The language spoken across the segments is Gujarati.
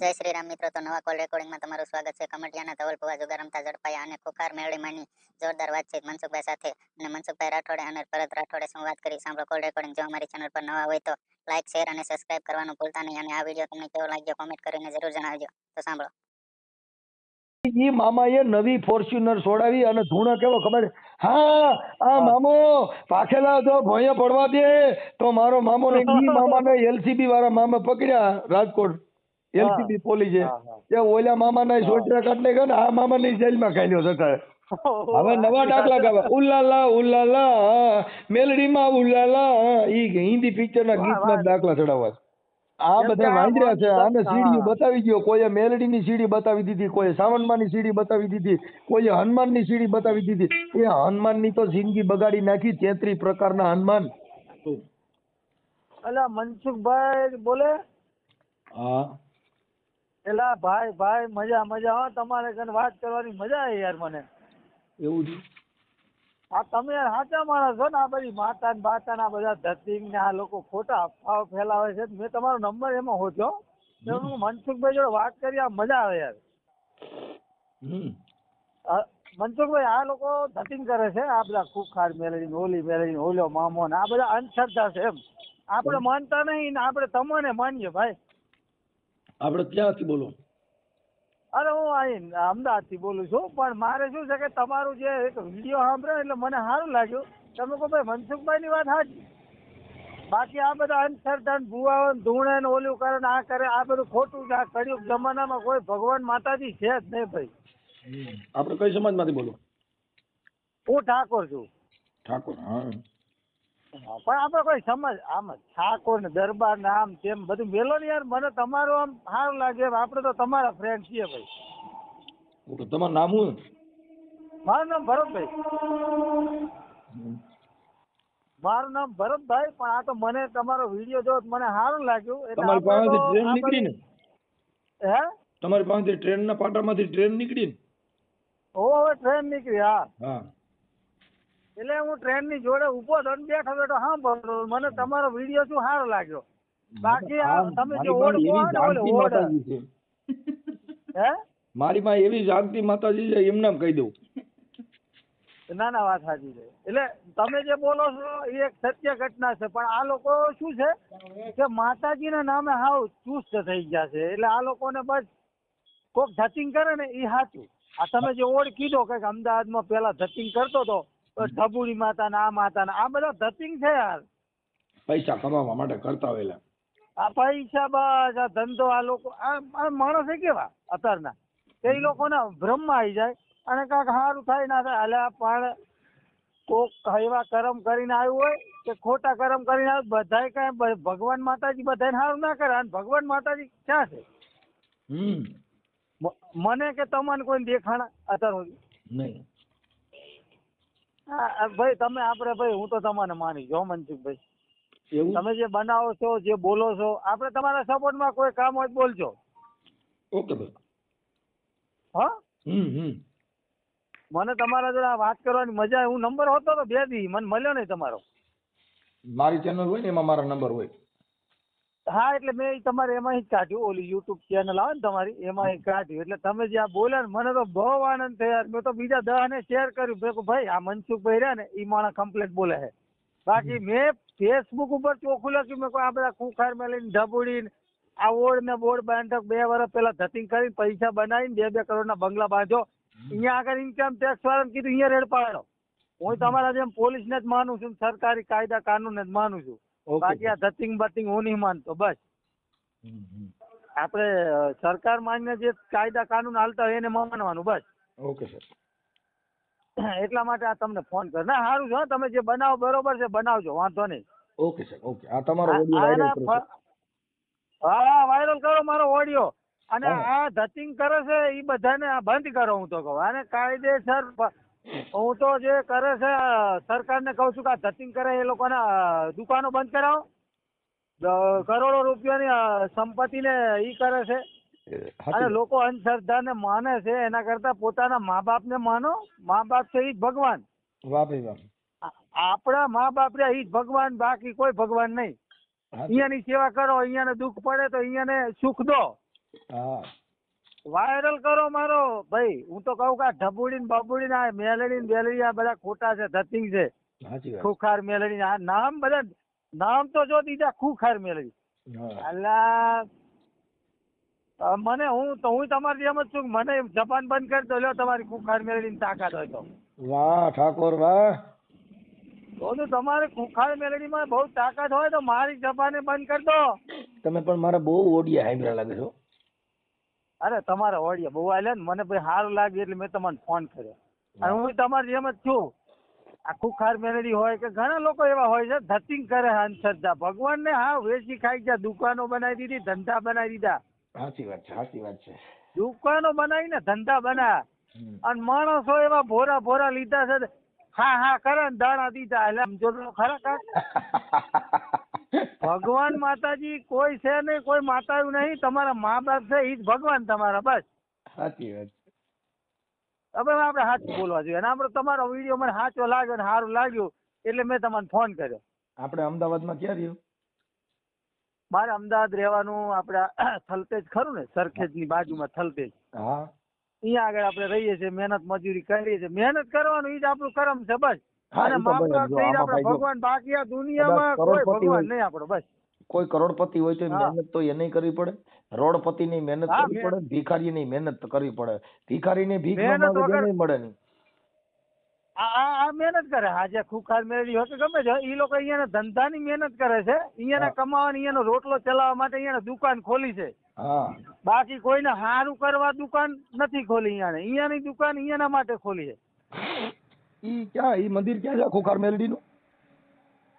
જય શ્રી રામ મિત્રો, તો નવા કોલ રેકોર્ડિંગમાં તમારું સ્વાગત છે. કમટિયાના ધવલ ભુવા જુગાર રમતા ઝડપાયા અને ખોખાર મેળીમાંની જોરદાર વાતચીત મનસુખભાઈ સાથે અને મનસુખભાઈ રાઠોડે અને ભરત રાઠોડે શું વાત કરી સાંભળો કોલ રેકોર્ડિંગ. જો અમારી ચેનલ પર નવા હોય તો લાઈક, શેર અને સબસ્ક્રાઇબ કરવાનું ભૂલતા નહીં અને આ વિડીયો તમને કેવો લાગ્યો કોમેન્ટ કરીને જરૂર જણાવજો. તો સાંભળો. ઈ મામાએ નવી ફોર્ચ્યુનર છોડાવી અને ધૂણો કેવો ખબર? હા, આ મામો પાખેલા જો ભોંયે પડવા દે તો મારો મામો ને ઈ મામાને એલસીબી વાળા મામા પકડ્યા રાજકોટ એલસીબી પોલીસે. તે ઓલા મામાના સોટરા કાઢને ગયો ને આ મામાને જેલમાં કાઢ્યો સરકારે. હવે નવા દાખલા ગાવા ઉલ્લાલા ઉલ્લાલા મેલડીમાં ઉલ્લાલા ઈ હિન્દી પિક્ચરના ગીતના દાખલા ચડાવવા. આ બધા વાંદરા છે. આને સીડીઓ બતાવી દો. કોઈએ મેલડીની સીડી બતાવી દીધી, કોઈએ સાવનમાની સીડી બતાવી દીધી, કોઈએ હનુમાનની સીડી બતાવી દીધી. એ હનુમાનની તો જિંદગી બગાડી નાખી. 33 પ્રકારના હનુમાન. અલા મનસુખભાઈ બોલે? હા એલા ભાઈ ભાઈ મજા મજા હો. તમારે કને વાત કરવાની મજા આવે યાર મને. એવું છે. આ તમે યાર સાચા માણસ છો ને. આ બધી માતા ને બાતા ના બધા ધતિંગ ને આ લોકો ખોટા અફવાઓ ફેલાવે છે. મેં તમારો નંબર એમાં હોચ્યો. હું મનસુખભાઈ જોડે વાત કરી આ મજા આવે યાર. મનસુખભાઈ આ લોકો ધતિંગ કરે છે. આ બધા ખુખાર મેળવી ઓલી મેળવી ઓલો મામો ને આ બધા અંધશ્રદ્ધા છે એમ. આપણે માનતા નહીં ને આપણે તમને માનીએ ભાઈ. આપણે ક્યાંથી બોલો? અરે હું અહીં અમદાવાદ થી બોલું છું. પણ મારે શું છે કે તમારું જે એક વિડીયો સાંભળ્યો એટલે મને સારું લાગ્યું. તમે કહો ભાઈ મનસુખભાઈ ની વાત સાચી. બાકી આ બધા અંધશ્રદ્ધા ભુવાઓ ધૂણે ને ઓલું કરે ને આ કરે આ બધું ખોટું છે. આ કળિયુગ જમાનામાં કોઈ ભગવાન માતાજી છે જ નહીં ભાઈ. આપણે કઈ સમાજમાંથી બોલો? હું ઠાકોર છું. ઠાકોર. હા પણ આપણે કોઈ સમજ આમ ઠાકોર ને દરબાર ને આમ તેમ બધું મેલો ને યાર. મને તમારું આમ સારું લાગે. આપણે તો તમારા ફ્રેન્ડ છીએ ભાઈ. ઓકે, તમારું નામ શું? મારું નામ ભરતભાઈ. મારું નામ ભરતભાઈ. પણ આ તો મને તમારો વિડીયો જો મને સારું લાગ્યું. તમારી પાસેથી ટ્રેન નીકળી ને? હે? તમારી પાસેથી ટ્રેનના પાટામાંથી ટ્રેન નીકળી ને? હવે ટ્રેન નીકળી. હા હા. એટલે હું ટ્રેન ની જોડે ઉભો હતો ને બેઠો બેઠો સાંભળતો. મને તમારો વિડીયો શું સારો લાગ્યો. બાકી તમે જે ઓડ હે મારી પાસે એવી જાગતી માતાજી છે એમ નામ કહી દઉં. ના ના વાત સાચી છે. એટલે તમે જે બોલો છો એ એક સત્ય ઘટના છે. પણ આ લોકો શું છે કે માતાજીના નામે હાવ ચુસ્ત થઈ ગયા છે. એટલે આ લોકોને બસ કોક ધતિંગ કરે ને એ સાચું. આ તમે જે ઓડ કીધો કે અમદાવાદમાં પેલા ધતિંગ કરતો હતો ઢબુડી માતા ને આ માતા ને આ બધા ધતિંગ છે યાર. પૈસા કમાવા માટે કરતા હોયલા. આ પૈસા બસ આ ધંધો આ લોકો આ માણસ કેવા અત્યારના એ લોકોને ભ્રમમાં આવી જાય અને કાંઈક સારું થાય ના થાય. અલ્યા પણ કોક એવા કર્મ કરીને આવ્યું હોય કે ખોટા કર્મ કરીને આવ્યું બધાય કાંઈ ભગવાન માતાજી બધાને સારું ના કરે. અને ભગવાન માતાજી ક્યાં છે? મને કે તમને કોઈ દેખાણા અત્યાર સુધી નહીં? હા ભાઈ તમે આપણે ભાઈ હું તો તમને માની જો મનસુખભાઈ. તમે જે બનાવો છો જે બોલો છો આપણે તમારા સપોર્ટમાં કોઈ કામ હોય બોલજો. ઓકે ભાઈ. હા મને તમારા જોડે વાત કરવાની મજા આવે. હું નંબર હોતો તો 2 દી મને મળ્યો નહીં તમારો. મારી ચેનલ હોય ને એમાં મારા નંબર હોય. હા એટલે મેં તમારે એમાં જ કાઢ્યું. ઓલી યુટ્યુબ ચેનલ આવે ને તમારી એમાં કાઢ્યું. એટલે તમે જે આ બોલ્યા ને મને તો બહુ આનંદ થયો. મેં તો બીજા 10 ને શેર કર્યું. મેં કહ્યું ભાઈ આ મનસુખભાઈ રહ્યા ને એ માણસ કમ્પ્લેટ બોલે છે. બાકી મેં ફેસબુક ઉપર ચોખ્ખું લખ્યું. મેં કોઈ આ બધા ખુખાર મેલીને ઢબુડી આ ઓડ ને બોર્ડ બાંધક 2 વર્ષ પેલા ધતિંગ કરીને પૈસા બનાવીને 2-2 કરોડના બંગલા બાંધો. અહીંયા આગળ ઇન્કમ ટેક્સ વાળાને કીધું અહીંયા રેડ પાડો. હું તમારા જેમ પોલીસને જ માનું છું, સરકારી કાયદા કાનૂનને જ માનું છું. બાકી આ ધતિંગ બતિંગ હું નહીં માનતો. બસ આપણે સરકાર માન્ય જે કાયદા કાનૂન હાલતા હોય એને માનવાનું બસ. Okay sir. એટલા માટે આ તમને ફોન કર. ના સારું છે તમે જે બનાવો બરોબર છે બનાવજો વાંધો નહીં. Okay sir. ઓકે. આ તમારો ઓડિયો વાયરલ કરો. હા વાયરલ કરો મારો ઓડિયો. અને આ ધતિંગ કરે છે એ બધાને બંધ કરો. હું તો કહું આને કાયદેસર હું તો જે કરે છે સરકારને કહું છું કે આ ધતિંગ કરે એ લોકોને દુકાનો બંધ કરાવો. કરોડો રૂપિયાની સંપત્તિને ઈ કરે છે. અને લોકો અંધશ્રદ્ધાને માને છે એના કરતા પોતાના મા બાપને માનો. મા બાપ છે ઈ જ ભગવાન. વાહ ભાઈ વાહ. આપણા મા બાપ રે ઈ જ ભગવાન. બાકી કોઈ ભગવાન નહીં. અહીંયાની સેવા કરો. અહીંયાને દુઃખ પડે તો અહીંયાને સુખ દો. હા વાયરલ કરો મારો ભાઈ. હું તો કહું કે આ ઢબુડી ને બબુડી ને આ મેલડી ને બેલડી આ બધા ખોટા છે, ધતિંગ છે. સાચી વાત. ખુખાર મેલડી આ નામ બધા નામ તો જો દીધા ખુખાર મેલડી. હા અલ્લા મને હું તમારી જેમ જ છું. મને જબાન બંધ કરી દો, લ્યો તમારી ખુખાર મેલડી ની તાકાત હોય તો. વાહ ઠાકોર વાહ. તો તમારે ખુખાર મેલડી માં બહુ તાકાત હોય તો મારી જબાને બંધ કરી દો. તમે પણ મારા બહુ ઓડિયા હાંભળ્યા લાગે છો. અરે તમારા ઓડિયા બહુ આલ્યા ને, મને ભાઈ સારું લાગે એટલે મેં તમને ફોન કર્યો. અને હું તમારી જેમ જ છું. આ ખુખાર મેલડી હોય કે ઘણા લોકો એવા હોય છે ધતિંગ કરે અંધશ્રદ્ધા. ભગવાન ને હા વેચી ખાઈ ગયા, દુકાનો બનાવી દીધી, ધંધા બનાવી દીધા. સાચી વાત છે સાચી વાત છે. દુકાનો બનાવીને ધંધા બનાવ્યા. અને માણસો એવા ભોરા ભોરા લીધા છે, હા હા કરે ને દાણા દીધા. એટલે આમ જો તો ખરા કાંઈ ભગવાન માતાજી કોઈ છે નહીં, કોઈ માતાયું નહીં. તમારા મા બાપ છે એ જ ભગવાન તમારા, બસ. સાચી વાત. હવે આપણે સાચું બોલવા જોઈએ. અને આપણે તમારો વિડીયો મને સાચો લાગ્યો ને સારું લાગ્યું એટલે મેં તમને ફોન કર્યો. આપણે અમદાવાદમાં ક્યાં રહ્યો? મારે અમદાવાદ રહેવાનું. આપણે થલતેજ ખરું ને, સરખેજ ની બાજુમાં થલતેજ. હા અહીંયા આગળ આપણે રહીએ છીએ, મહેનત મજૂરી કરીએ છીએ. મહેનત કરવાનું એ જ આપણું કર્મ છે, બસ. હા, અને ઈ તો મા ભાઈ બાપ જો છે ઈ જ આમાં આપણે ભાઈ જો ભગવાન. બાકી આ દુનિયામાં કદાચ કોઈ કરોડપતિ ભગવાન હોય, નહીં આપણો, બસ. કોઈ કરોડપતિ હોય તો હા. મહેનત તો એને કરવી પડે. રોડપતિ ની મહેનત હા, કરવી પડે, ભિખારી ની મહેનત કરવી પડે. ભિખારી ને ભીખ ન મહેનત માંગે વગર નહીં મળે નહીં. આ મહેનત કરે. હા, જે ખુખાર મેળવી હોય કે ગમે છે, એ લોકો અહીંયાના ધંધાની મહેનત કરે છે. અહીંયાના કમાવાની, અહીંયાનો રોટલો ચલાવવા માટે અહીંયાના દુકાન ખોલી છે. હા બાકી કોઈને સારું કરવા દુકાન નથી ખોલી. અહીંયાની દુકાન અહીંયાના માટે ખોલી છે. ઈ ક્યાં, ઈ મંદિર ક્યાં છે ખોખાર મેલડી નું?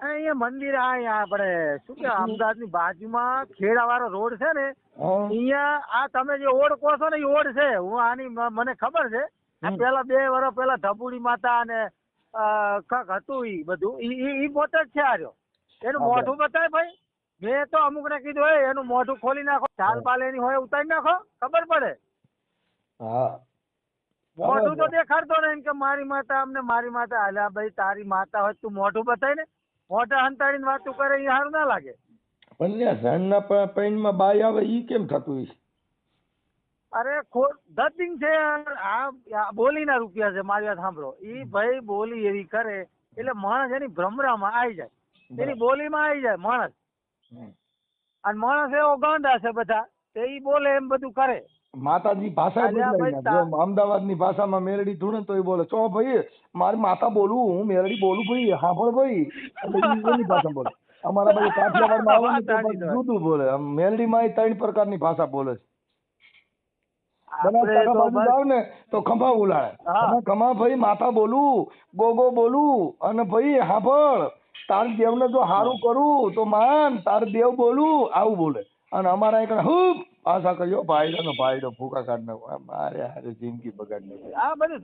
અહીંયા મંદિર અહીંયા આપણે શું કે અમદાવાદ ની બાજુમાં ખેડા વાળો રોડ છે ને, હા અહીંયા આ તમે જે ઓડ કહો છો ને એ ઓડ છે. હું આની મને ખબર છે. આ પેલા 2 વર્ષ પેલા ઢબુડી માતા અને કાંક હતું ઈ બધું ઈ પોતે જ છે. આર્યો એનું મોઢું બતાય ભાઈ. મેં તો અમુક ને કીધું હોય એનું મોઢું ખોલી નાખો, ચાલ બાલ એની હોય ઉતારી નાખો, ખબર પડે. હા મોઢું તો દેખાડતો ને એમ કે મારી માતા અમને મારી માતા. હાલ્યા ભાઈ તારી માતા હોય તું મોઢું બતાય ને. મોઢા હંતાડીને વાતું કરે એ સારું ના લાગે. પણ ઝાડના પૈણમાં બાય આવે ઈ કેમ થતું હશે? અરે ધતિંગ છે. આ બોલીના રૂપિયા છે. મારી વાત સાંભળો. ઈ ભાઈ બોલી એવી કરે એટલે માણસ એની ભ્રમરામાં આવી જાય, એની બોલીમાં આવી જાય માણસ. અને માણસ એવો ગાંડા છે બધા, તે ઈ બોલે એમ બધું કરે. માતાજી ભાષા બદલાઈ ના. જો અમદાવાદ ની ભાષામાં મેલડી ધૂણે તો એ બોલે ચો ભાઈ મારી માતા બોલું, હું મેલડી બોલું ભાઈ, હાંભળ ભાઈ. એટલે ઈ એની ભાષા બોલે. અમારા બાજુ કાઠિયાવાડમાં આવે ને તો પછી જુદું બોલે. મેલડી માં 3 પ્રકારની ભાષા બોલે છે. બનાસકાંઠા બાજુ જાવ ને તો ખંભા ઉલાળે. ખમા ભાઈ માતા બોલું, ગોગો બોલું, અને ભાઈ હાંભળ તાર દેવને જો હારું કરું તો માન, તાર દેવ બોલું, આવું બોલે. અને અમારા એક હુપ આશા કર્યો ભાઈડો ફૂકા કાઢ નાખો. મારે હારે જિંદગી બગાડ નાખી. આ બધું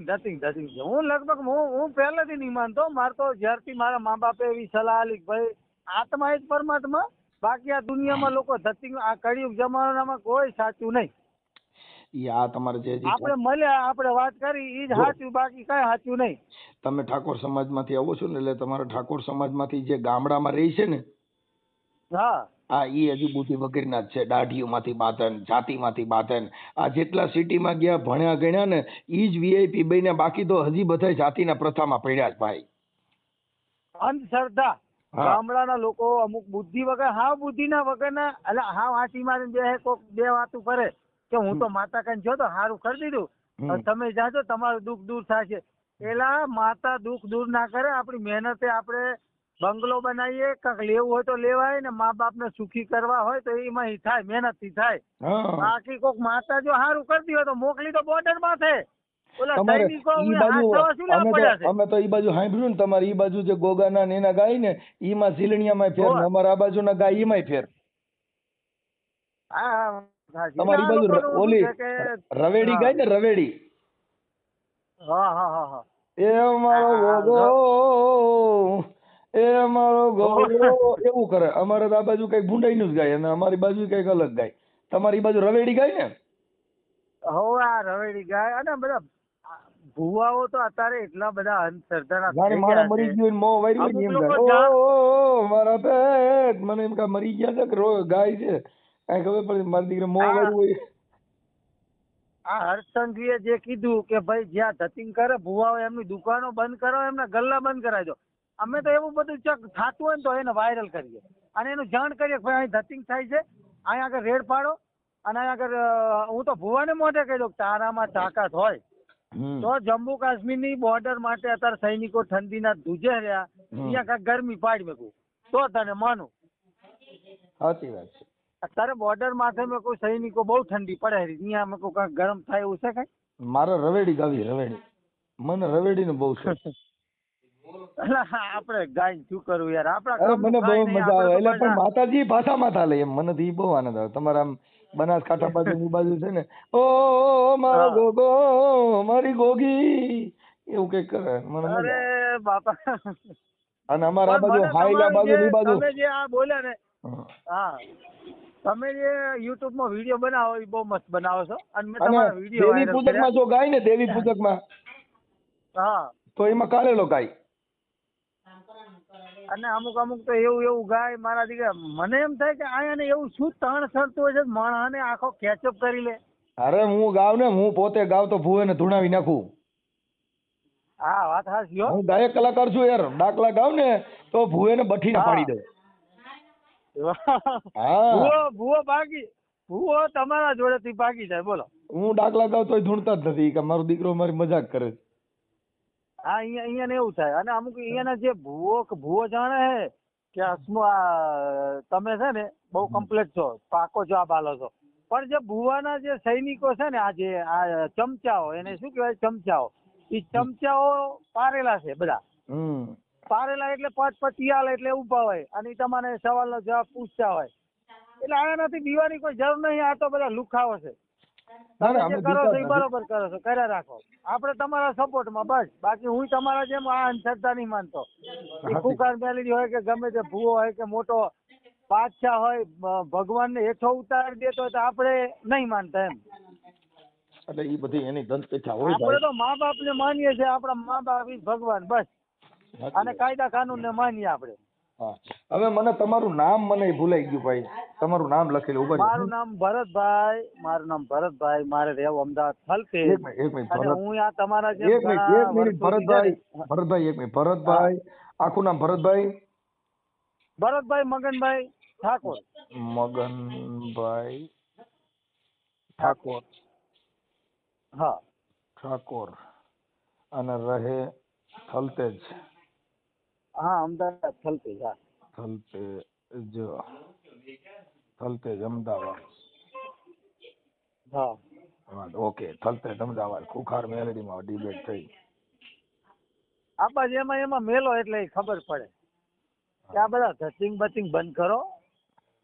ધતિંગ છે. હું લગભગ હું પહેલેથી નહીં માનતો. મારે તો જ્યારથી મારા મા બાપે એવી સલાહ આલી ભાઈ આત્મા એ જ પરમાત્મા. બાકી આ દુનિયામાં લોકો ધતિંગ, આ કળિયુગ જમાનામાં કોઈ સાચું નહીં. આ તમારે જે આપણે મળ્યા, આપણે વાત કરી ઈ જ સાચું, બાકી કઈ સાચું નહીં. તમે ઠાકોર સમાજમાંથી આવો છો ને, એટલે તમારા ઠાકોર સમાજમાંથી જે ગામડામાં રહી છે ને, હા ઈ હજી બુદ્ધિ વગરના જ છે. દાઢીઓમાંથી બાંધન, જાતિમાંથી બાંધન. આ જેટલા સિટીમાં ગયા ભણ્યા ગણ્યા ને ઈ જ વીઆઈપી બન્યા. બાકી તો હજી બધા જાતિના પ્રથામાં પડ્યા જ ભાઈ. અંધશ્રદ્ધા. ગામડાના લોકો અમુક બુદ્ધિ વગર, હાવ બુદ્ધિના વગરના, એટલે હાવ આંટી મારીને બે વાતું કરે કે હું તો માતા કઈ જો તો સારું કરી દીધું, તમે જાજો તમારું દુઃખ દૂર થશે. એલા માતા દુઃખ દૂર ના કરે. આપણી મહેનતે આપણે બંગલો બનાવીએ, કાંક લેવું હોય તો લેવાય ને, મા બાપ ને સુખી કરવા હોય તો એમાં થાય, મહેનત થી થાય. બાકી કોઈક માતા જો સારું કરતી હોય તો મોકલી તો બોર્ડર માં છે. અમે તો ઈ બાજુ સાંભળ્યું ને, તમારે ઈ બાજુ જે ગોગાના ને એના ગાય ને ઈમાં ઝીલણીયામાં ફેર, અમારા આ બાજુ ના ગાય એમાંય ફેર. તમારી બાજુ ઓલી રવેડી ગાય ને, રવેડી. એ મારો ગોગો, એ મારો ગોગો એવું કરે. અમારે આ બાજુ કઈક ભૂંડાઈ નું જ ગાય અને અમારી બાજુ કઈક અલગ ગાય. તમારી બાજુ રવેડી ગાય ને? હવે આ રવેડી ગાય. અને બધા ભુવાઓ તો અત્યારે એટલા બધા અંધશ્રદ્ધાના મારા મરી ગયો મો વારી એમ ગાય. ઓ મારા પેટ મને એમ કા મરી ગયા છે કે ગાય છે. કાંઈ ખબર પડી મારી દીકરા મોં હા. વાળું હોય. આ હર્ષચંદ્રીએ જે કીધું કે ભાઈ જ્યાં ધતિંગ કરે ભુવાઓ એમની દુકાનો બંધ કરો, એમના ગલ્લા બંધ કરાવજો. અમે તો એવું બધું ચક થતું હોય ને તો એને વાયરલ કરીએ અને એનું જાણ કરીએ કે ભાઈ અહીં ધતિંગ થાય છે, અહીંયા આગળ રેડ પાડો. અને અહીંયા આગળ હું તો ભુવાને મોઢે કહી દઉં કે તારામાં તાકાત હોય હમ. તો જમ્મુ કાશ્મીરની બોર્ડર માટે અત્યારે સૈનિકો ઠંડીના ધ્રુજે રહ્યા, અહીંયા કાંઈક ગરમી પાડી મેકું તો તને માનું. સાચી વાત છે. અત્યારે બોર્ડર માથે મેં કોઈ સૈનિકો બહુ ઠંડી પડે અહીંયા મેં કોઈ કાંઈક ગરમ થાય એવું છે કાંઈ? મારે રવેડી ગાવી રવેડી, મને રવેડીનો બહુ શોખ. એટલે આપણે ગાઈને શું કરવું યાર, આપણા અરે કામનું મને બહુ કાંઈ નહીં, મજા આવે. આપણે એટલે તો પણ પાછા- માતાજી ભાષામાં ચાલે એમ મને તો ઈ બહુ આનંદ આવે. તમારા આમ બનાસકાંઠા બાજુની બાજુ છે ને, ઓ મારો હા. ગોગો મારી ગોગી એવું કઈક કરે મને મજા અરે આવે. બાપા, અને અમારા આ પણ બાજુ મને હાઈલા તમારું બાજુ ની બાજુ તમે જે આ બોલ્યા ને, હા. હા, તમે જે YouTube માં વિડીયો બનાવો એ બહુ મસ્ત બનાવો છો અને મેં અને તમારા વિડીયો દેવી વાયરલ પૂજકમાં કર્યા. જો ગાય ને દેવી પૂજકમાં હા, તો એમાં કારેલો ગાય. અને અમુક અમુક તો એવું ગાય મારા દીકરા, મને એમ થાય કે આયાને એવું શું તણ સરતું હોય છે માણસને આખો કેચઅપ કરી લે. અરે હું ગાવ ને, હું પોતે ગાવ તો ભૂવેને ધૂણાવી નાખું. હા, વાત હાચી હો. હું ગાયક કલાકાર છું યાર. ડાકલા ગાવ ને તો ભૂવેને બઠીને હા. પાડી દે. હા ભૂવો તમારા જોડેથી ભાગી જાય. બોલો. હું ડાકલા ગાવ તોય ધૂણતા જ નથી કે મારો દીકરો મારી મજાક કરે છે. હા, અહીંયા એવું થાય. અને અમુક અહીંયાના જે ભૂવો જાણે હે કે તમે છે ને બહુ કમ્પ્લેટ છો, પાકો જવાબ આલો છો, પણ જે ભૂવાના જે સૈનિકો છે ને, આ ચમચાઓ, એને શું કહેવાય ચમચાઓ, એ ચમચાઓ પારેલા છે બધા. હમ. પારેલા એટલે પતિ આલે એટલે ઉભા હોય અને ઈ તમારે સવાલનો જવાબ પૂછતા હોય. એટલે આનાથી બીવાની કોઈ જરૂર નહીં. આ તો બધા લુખાઓ છે. ના ના તમે અમે જે કરો બીતા છો જ એ નથી. બરોબર કરો છો, કર્યા રાખો. આપણે તમારા સપોર્ટમાં બસ. બાકી હું તમારા જેમ આ અંધશ્રદ્ધા નહીં માનતો. એ કુકાર મેલેડી હોય કે ગમે તે ભૂવો હોય કે મોટો બાદશાહ હોય, ભગવાનને હેઠો ઉતારી દેતો હોય તો આપણે નહીં માનતા એમ. એટલે ઈ બધી એની દંતકથા હોય આપણે ભાઈ. તો મા બાપને માનીએ છીએ. આપણા મા બાપ ઈ ભગવાન બસ. સાચી અને વાત. કાયદા કાનૂનને માનીએ આપણે. હા. હવે મને તમારું નામ મને ભૂલાઈ ગયું ભાઈ. તમારું નામ લખેલું ઉભા રહ્યો. મારું નામ ભરતભાઈ. મારે રહેવું અમદાવાદ થલતે. એક મિનિટ અને ભરત. હું આ તમારા જેમ એક મિનિટ ઘણા ભરતભાઈ. વર્ષોથી એક મિનિટ ભરતભાઈ. આખું નામ ભરતભાઈ ભરતભાઈ મગનભાઈ ઠાકોર. મગનભાઈ ઠાકોર. હા, ઠાકોર અને રહે થલતેજ. હા, અમદાવાદ થલતે. હા, થલતેજ અમદાવાદ. હા. ઓકે. થલતેજ અમદાવાદ. ખુખાર મેલડીમાં ડિબેટ થઈ. આપા એમાં મેલો એટલે ખબર પડે કે આ બધા ધતિંગ બતિંગ બંધ કરો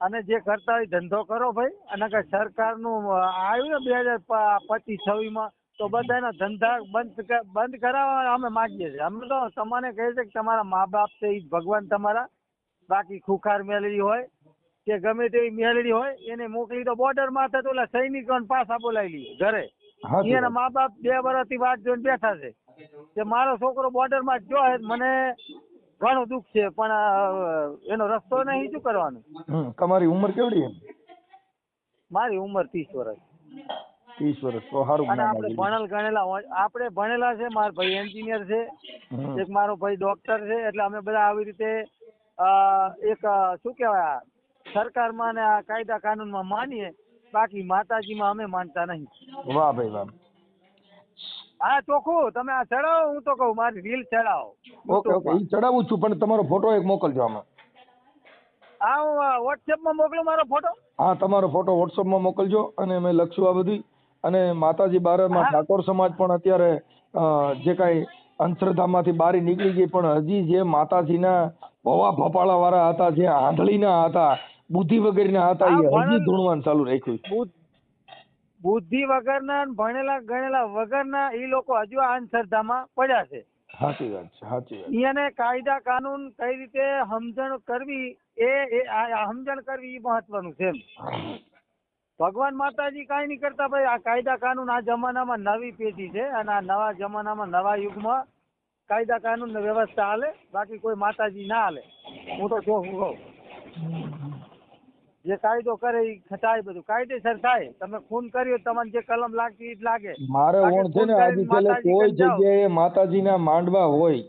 અને જે કરતા હોય ધંધો કરો ભાઈ. અને કે સરકારનું આવ્યું ને 2025-26 તો બધાના ધંધા બંધ કરાવવા અમે માંગીએ છીએ. અમે તો તમને કહે છે કે તમારા મા બાપ છે એ ભગવાન તમારા. બાકી ખુખાર મેલડી હોય કે ગમે તેવી મેલડી હોય એને મોકલી તો બોર્ડર માથે તો ઓલા સૈનિકોને પાછા બોલાવી લઈએ ઘરે. હાચી એના વાત. મા બાપ 2 વર્ષથી વાટ જોઈને બેઠા છે કે મારો છોકરો બોર્ડર માં જો મને ઘણું દુઃખ છે પણ એનો રસ્તો નહીં. શું કરવાનું? તમારી ઉંમર કેવડી? મારી ઉંમર 30 વર્ષ. 30 વર્ષ. તો સારું અને જ્ઞાન આપણે આવી આપણે ભણેલા છે. મારો ભાઈ એન્જિનિયર છે, ગયું. એક મારો ભાઈ ડોક્ટર છે. એટલે અમે બધા આવી રીતે એક શું કહેવાય સરકારમાં ને આ કાયદા કાનૂનમાં માનીએ. બાકી માતાજીમાં અમે માનતા નહીં. વાહ ભાઈ વાહ. હા, ચોખ્ખું. તમે આ ચડાવો, હું તો કહું મારી રીલ ચડાવો. ઓકે ઈ ચડાવું છું પણ તમારો ફોટો એક મોકલજો આમાં. હા, હું વોટ્સએપમાં મોકલું મારો ફોટો. હા, તમારો ફોટો વોટ્સઅપમાં મોકલજો અને મેં લખશું આ બધી. અને માતાજી બારેમાં હા. ઠાકોર સમાજ પણ અત્યારે જે કાંઈ અંધશ્રદ્ધામાંથી બારી નીકળી ગઈ પણ હજી જે માતાજીના ભવા ભપાળા વાળા હતા, જે આંધળીના હતા, બુદ્ધિ વગેરેના હતા, હા, એ હજી ધૂણવાનું ચાલુ રાખ્યું. બુદ્ધિ વગરના ને ભણેલા ગણેલા વગરના એ લોકો હજુ આ અંધશ્રદ્ધામાં પડ્યા છે. સાચી વાત છે. સાચી વાત. અહીંયાને કાયદા કાનૂન કઈ રીતે સમજણ કરવી એ સમજણ કરવી એ મહત્વનું છે. ભગવાન માતાજી કાંઈ નહીં કરતા ભાઈ. આ કાયદા કાનૂન આ જમાનામાં નવી પેઢી છે અને આ નવા જમાનામાં નવા યુગમાં કાયદા કાનૂન ને વ્યવસ્થા હાલે. બાકી કોઈ માતાજી ના હાલે. હું તો જો કહું જે કાયદો કરે એ થાય, બધું કાયદેસર થાય. તમે ખૂન કર્યું તમને જે કલમ લાગતી એ જ લાગે. મારે બાકી ઓણ છે ખૂન ને કરીને આજી છેલ્લે માતાજી કોઈ કન જાઓ. જગ્યાએ માતાજીના માંડવા હોય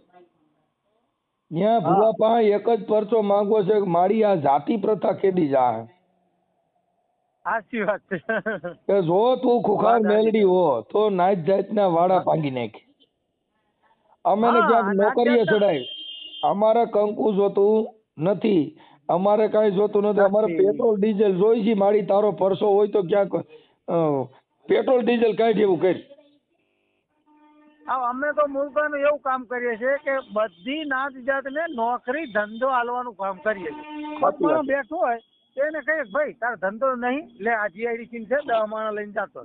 ત્યાં હા. ભુવા પાસે એક જ પરચો માંગવો છે કે મારી આ જાતિ પ્રથા કેદી જાય, સાચી વાત છે. કે જો તું ખુખાર વાત સાચી મેલડી છે. હો તો નાત જાતના વાડા ભાંગી નાખ. અમે ને હા, ક્યાંક આ નાત નોકરીએ જાતના- ચડાય, અમારે કંકુ જોતું નથી, અમારે કાંઈ જોતું નથી, અમારે નથી. પેટ્રોલ ડીઝલ જોઈ છે. મારી તારો પરસો હોય તો ક્યાંક પેટ્રોલ ડીઝલ કાંઈ જેવું કરી. હા, અમે તો મુલકાનું એવું કામ કરીએ છીએ કે બધી નાત જાતને નોકરી ધંધો આલવાનું કામ કરીએ છીએ. સાચી વાત પગમાં બેઠું હોય તેને કહીએ કે ભાઈ તારો ધંધો નહીં, લે આ જીઆઈડીસી છે 10 માણસ લઈને જાતો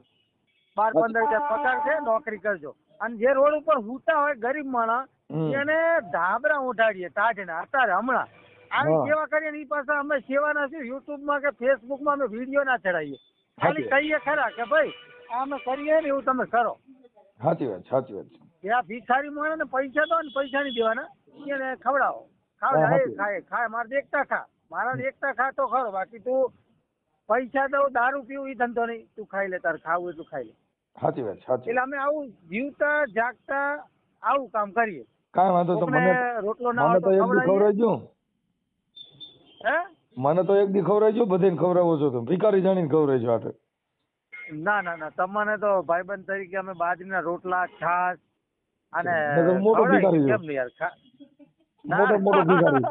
12-15 હજાર પગાર છે, નોકરી કરજો. અને જે રોડ ઉપર હુતા હોય ગરીબ માણસ એને ધાબરા ઉઠાડીએ તાજના અત્યારે હમણાં આવી હા. સેવા કરીએ ને એ પાછા અમે સેવાના છે યુટ્યુબમાં કે ફેસબુકમાં અમે વિડીયો ના ચડાવીએ, ખાલી કહીએ ખરા કે ભાઈ આ અમે કરીએ ને એવું તમે કરો. સાચી વાત, સાચી વાત છે. એ આ ભિખારી માણસ ને પૈસા દો ને પૈસા નહીં દેવાના, એને ખવડાવો, હા, ખાવે સાચી. ખાય ખાય મારે દેખતા ખા, મારા દેખતા ખા તો ખરો, બાકી તું પૈસા દઉં દારૂ પીવું એ ધંધો નહીં, તું ખાઈ લે, તારે ખાવું એટલું ખાઈ લે. સાચી વાત, સાચી. એટલે અમે આવું જીવતા જાગતા આવું કામ કરીએ. કાંઈ વાંધો તો કોકને રોટલો ના મને હોય તો તો એક દી ખવડાવીએ. ખવડાવજો. હે? મને તો એક દી ખવડાવજો, બધાને ખવડાવો છો તો ભિખારી જાણીને ખવડાવજો આટલે. ના ના ના, તમને તો ભાઈબંધ તરીકે અમે બાજરીના રોટલા, છાશ અને નકર મોટો ખવડાવીએ. ભિખારી છો. કેમ નહીં યાર? મોટો મોટો ભિખારી.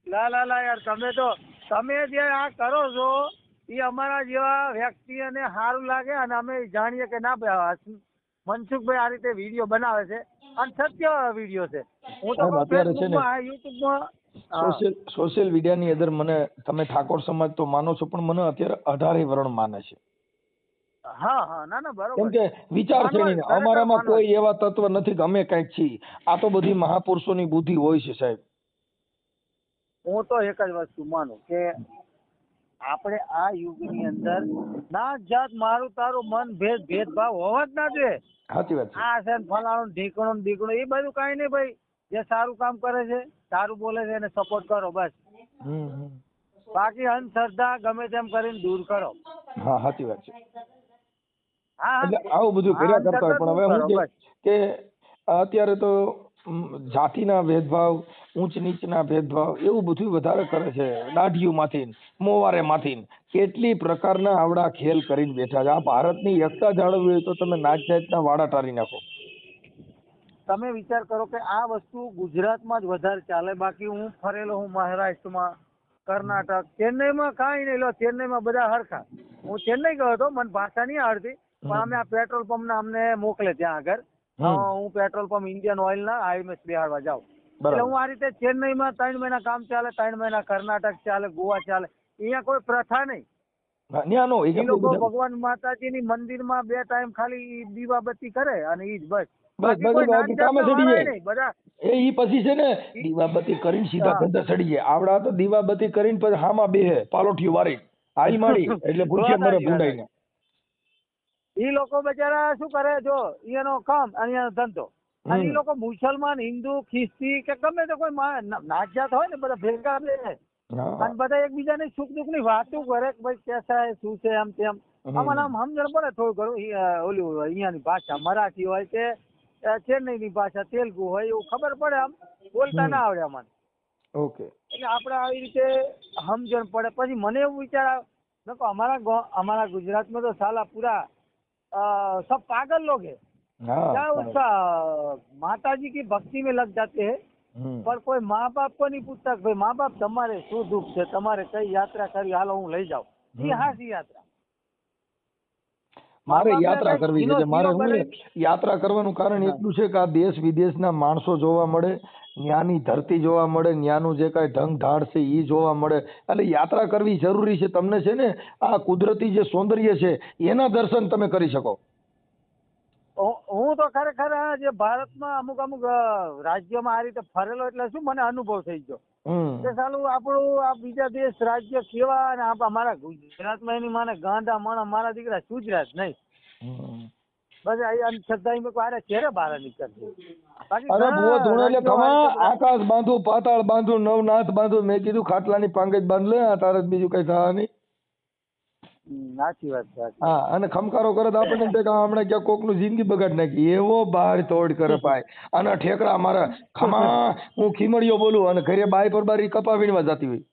લા યાર, તમે જે આ કરો છો એ અમારા જેવા વ્યક્તિને સારું લાગે અને અમે જાણીએ કે ના ભાઈ મનસુખભાઈ આ રીતે વિડીયો બનાવે છે અને સત્ય વિડીયો છે. હું તો સાહેબ, અત્યારે છે ને ફેસબુકમાં યુટ્યુબમાં સોશિયલ મીડિયાની અંદર મને તમે ઠાકોર સમાજ તો માનો છો પણ મને અત્યારે 18 વર્ણ માને છે. હા ના ના બરોબર. કેમ કે વિચાર છે નહીં, માનવા, અમારામાં ખરેખર કોઈ એવા તત્વ નથી કે અમે કઈક છીએ. આ તો બધી મહાપુરુષોની બુદ્ધિ હોય છે સાહેબ. હું તો એક જ વસ્તુ માનું કે આપણે આ યુગની અંદર નાત જાત મારું તારું મન ભેદભાવ હોવા જ ના જોઈએ. સાચી વાત છે. આ છે ને ફલાણું ઢીકણું ને ઢીકણું એ બધું કાંઈ નહીં ભાઈ. જે સારું કામ કરે છે, સારું બોલે છે એને સપોર્ટ કરો બસ. હમ. બાકી અંધશ્રદ્ધા ગમે તેમ કરીને દૂર કરો. હા, સાચી વાત છે. હા એટલે આવું બધું કર્યા કરતા હોય પણ હવે અંધશ્રદ્ધા શું છે કે અત્યારે તો જાતિના ભેદભાવ, ઊંચ નીચના ભેદભાવ એવું બધું વધારે કરે છે. દાઢીઓમાંથી મોવારેમાંથી કેટલી પ્રકારના આવડા ખેલ કરીને બેઠા છે. આ ભારતની એકતા જાળવવી હોય તો તમે નાત જાતના વાડા ટારી નાખો. તમે વિચાર કરો કે આ વસ્તુ ગુજરાતમાં જ વધારે ચાલે. બાકી હું ફરેલો હું મહારાષ્ટ્રમાં, કર્ણાટક, ચેન્નઈમાં કાંઈ નહીં. લો ચેન્નઈમાં બધા હરખા. હું ચેન્નઈ ગયો હતો, મને ભાષા નહીં આવડતી પણ અમે આ પેટ્રોલ પંપના અમને મોકલે ત્યાં આગળ. હું પેટ્રોલ પંપ ઇન્ડિયન ઓઇલ ના આઈએમએસ બિહારવા જાઉં. એટલે હું આ રીતે ચેન્નઈમાં 3 મહિના કામ ચાલે, 3 મહિના કર્ણાટક ચાલે, ગોવા ચાલે. અહીંયા કોઈ પ્રથા નહીં. એ લોકો ભગવાન માતાજીની મંદિરમાં 2 ટાઈમ ખાલી દીવાબત્તી કરે અને ઈ જ બસ. એ પછી છે ને દીવાબત્તી કરીને સીધા ધંધા ચડી જાય. આવડા તો દીવાબત્તી કરીને પછી હામાં બેહે પાલોઠિયું વારી હાઈ મારી એટલે ભૂખ્યા મરે ભૂંડાઈને. ઈ લોકો બચારા શું કરે, જો એનો કામ અને એનો ધંધો. અને ઈ લોકો મુસલમાન, હિન્દુ, ખ્રિસ્તી કે ગમે તે કોઈ નાત જાત હોય ને બધા ભેગા રહે અને બધા એકબીજાને સુખ દુઃખ ની વાતો કરે કે ભાઈ કેસા શું છે આમ તેમ. આમાં આમ સમજણ પડે થોડું ઘણું. ઓલું અહીંયાની ભાષા મરાઠી હોય કે ચેન્નઈની ભાષા તેલુગુ હોય એવું ખબર પડે. આમ બોલતા ના આવડે અમને. ઓકે. એટલે આપણે આવી રીતે સમજણ પડે. પછી મને એવું વિચાર આવે અમારા ગુજરાતમાં તો સાલા પૂરા सब पागल लोग हैं. क्या उसका माताजी की भक्ति में लग जाते हैं पर कोई माँ बाप को नहीं पूछता भाई माँ बाप તમારે શું દુઃખ છે, તમારે કઈ યાત્રા કરી, હાલો હું લઈ જાઉં. એ હાસી યાત્રા. મારે યાત્રા કરવી છે. મારે યાત્રા કરવાનું કારણ એટલું છે કે આ દેશ વિદેશના માણસો જોવા મળે, ન્યાની ધરતી જોવા મળે, ન્યાનું જે કાંઈ ઢંગ ઢાળ છે એ જોવા મળે. એટલે યાત્રા કરવી જરૂરી છે. તમને છે ને આ કુદરતી જે સૌંદર્ય છે એના દર્શન તમે કરી શકો. હું તો ખરેખર જે ભારતમાં અમુક રાજ્યોમાં આ રીતે ફરેલો એટલે શું મને અનુભવ થઈ ગયો કે સાલું આપણું આ બીજા દેશ રાજ્ય કેવા અને અમારા ગુજરાતમાં એની માને ગાંડા માણસ મારા દીકરા સુજરાત નહીં. બસ અંધશ્રદ્ધા ક્યારે બહાર નીકળશે. બાકી અરે ભૂવો ઘણા ધૂણો એટલે રાજ્યો ખમા આ રીતે બધા- આકાશ બાંધું પાતાળ બાંધું નવનાથ બાંધું મેં કીધું ખાટલાની પાંગે જ બાંધ લે આ તારે જ બીજું કઈ થવા નહીં. સાચી વાત છે, સાચી. હા અને ખમકારો કરે તો આપણને એમ થાય કે હમણાં ક્યાં કોકનું જિંદગી બગાડ નાખી એવો બહાર તોડ કરે ભાઈ. અને ઠેકડા મારે ખમા હું ખીમડીયો બોલું અને ઘરે બાય પર બારી કપા વીણવા જતી હોય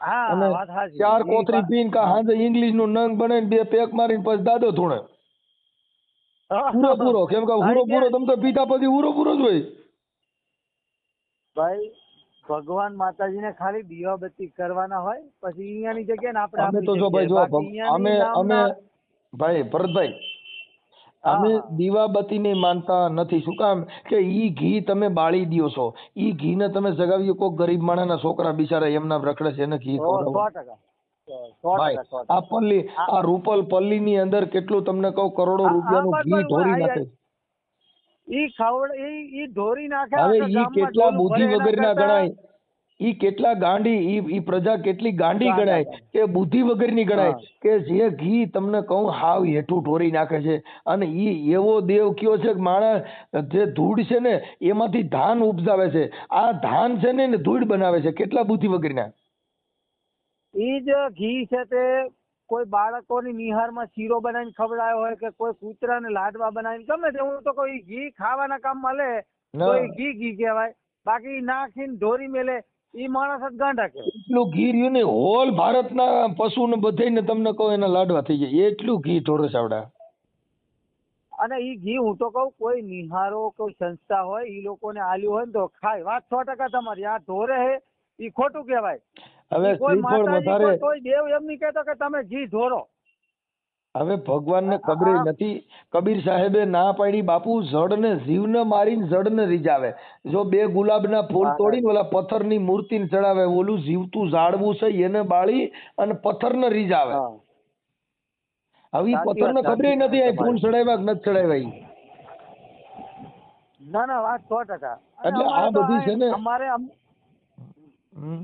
હા અને વાત સાચી. ચાર ઈ કોથરી બા- પીન કા હા. હાંજે ઇંગ્લિશ નું નંગ બનાવીને 2 પેક મારીને પછી દાદો ધૂણે પૂરો પૂરો કેમ કે પૂરો પૂરો તમ તો પીતા પછી પૂરો પૂરો જ હોય. ભાઈ ભગવાન માતાજીને ખાલી દીવાબત્તી કરવાના હોય પછી અહીંયાની જગ્યાએ ને આપણે અમે આપણી તો જો ભાઈ જગ્યાએ. જો બાકી અહીંયાની અમે નામના- ભાઈ ભરતભાઈ અમે હા, હા. દીવાબત્તી ને માનતા નથી. શું કામ કે ઈ ઘી તમે બાળી દ્યો છો, ઈ ઘી ને તમે જગાવી કોક ગરીબ માણસના છોકરા બિચારા એમના રખડે છે એને ઘી ઓ, ખવડાવો 100%. 100%, ભાઈ. 100%. આ પલ્લી આ રૂપલ પલ્લી ની અંદર કેટલું તમને કહું કરોડો રૂપિયાનું ઘી ઢોરી નાખે. ઈ ખાવડ ઈ ઢોરી નાખે હવે આખા ઈ ગામમાં કેટલા ડોલું બુદ્ધિ ભરે એના વગરના કરતા- ગણાય, ઈ કેટલા ગાંડી, ઈ પ્રજા કેટલી ગાંડી ગાંડા, ગણાય કે બુદ્ધિ વગરની ગણાય હા. કે જે ઘી તમને કહું હાવ હેઠું ઢોરી નાખે છે. અને ઈ એવો દેવ કયો છે કે માણસ જે ધૂળ છે ને એમાંથી ધાન ઉપજાવે છે. આ ધાન છે ને એને ધૂળ બનાવે છે. કેટલા બુદ્ધિ વગરના. ઈ જ ઘી છે તે કોઈ બાળકોની નિહારમાં શીરો બનાવીને ખવડાયો હોય કે કોઈ કૂતરાને લાડવા બનાવીને ગમે તે, હું તો કોઈ ઘી ખાવાના કામમાં લે તો ના. ઈ ઘી કહેવાય. બાકી નાખીને ઢોરી મેલે ઈ માણસ જ ગાંડા કહેવાય. એટલું ઘી રહ્યું ને હોલ ભારતના પશુને બધાને તમને કહું એના લાડવા થઈ જાય એટલું ઘી ઢોરે છે આવડા. અને ઈ ઘી હું તો કહું કોઈ નિહારો કોઈ સંસ્થા હોય ઈ લોકોને આલ્યું હોય ને તો ખાય. વાત 100% તમારી. આ ઢોરે હે ઈ ખોટું કહેવાય. હવે ઈ કોઈ શ્રીફળ માતાજી વધારે કોઈ દેવ એમ નહીં કહેતો કે તમે ઘી ઢોરો. હવે ભગવાનને ખબર નથી. કબીર સાહેબે ના પાડી બાપુ જડને જીવને મારીને જડને રીઝાવે. જો 2 ગુલાબના ફૂલ હા. તોડીને ઓલા પથ્થરની મૂર્તિને ચડાવે, ઓલું જીવતું ઝાડવું છે એને બાળી અને પથ્થરને રીઝાવે. હા. હવે ઈ સાચી પથ્થરને વાત, ખબર સાચી નથી વાત આ ફૂલ ચડાવ્યા કે નથી ચડાવ્યા ઈ. ના ના વાત 100%. અને એટલે અમારે આ તો બધી છે ને હમ,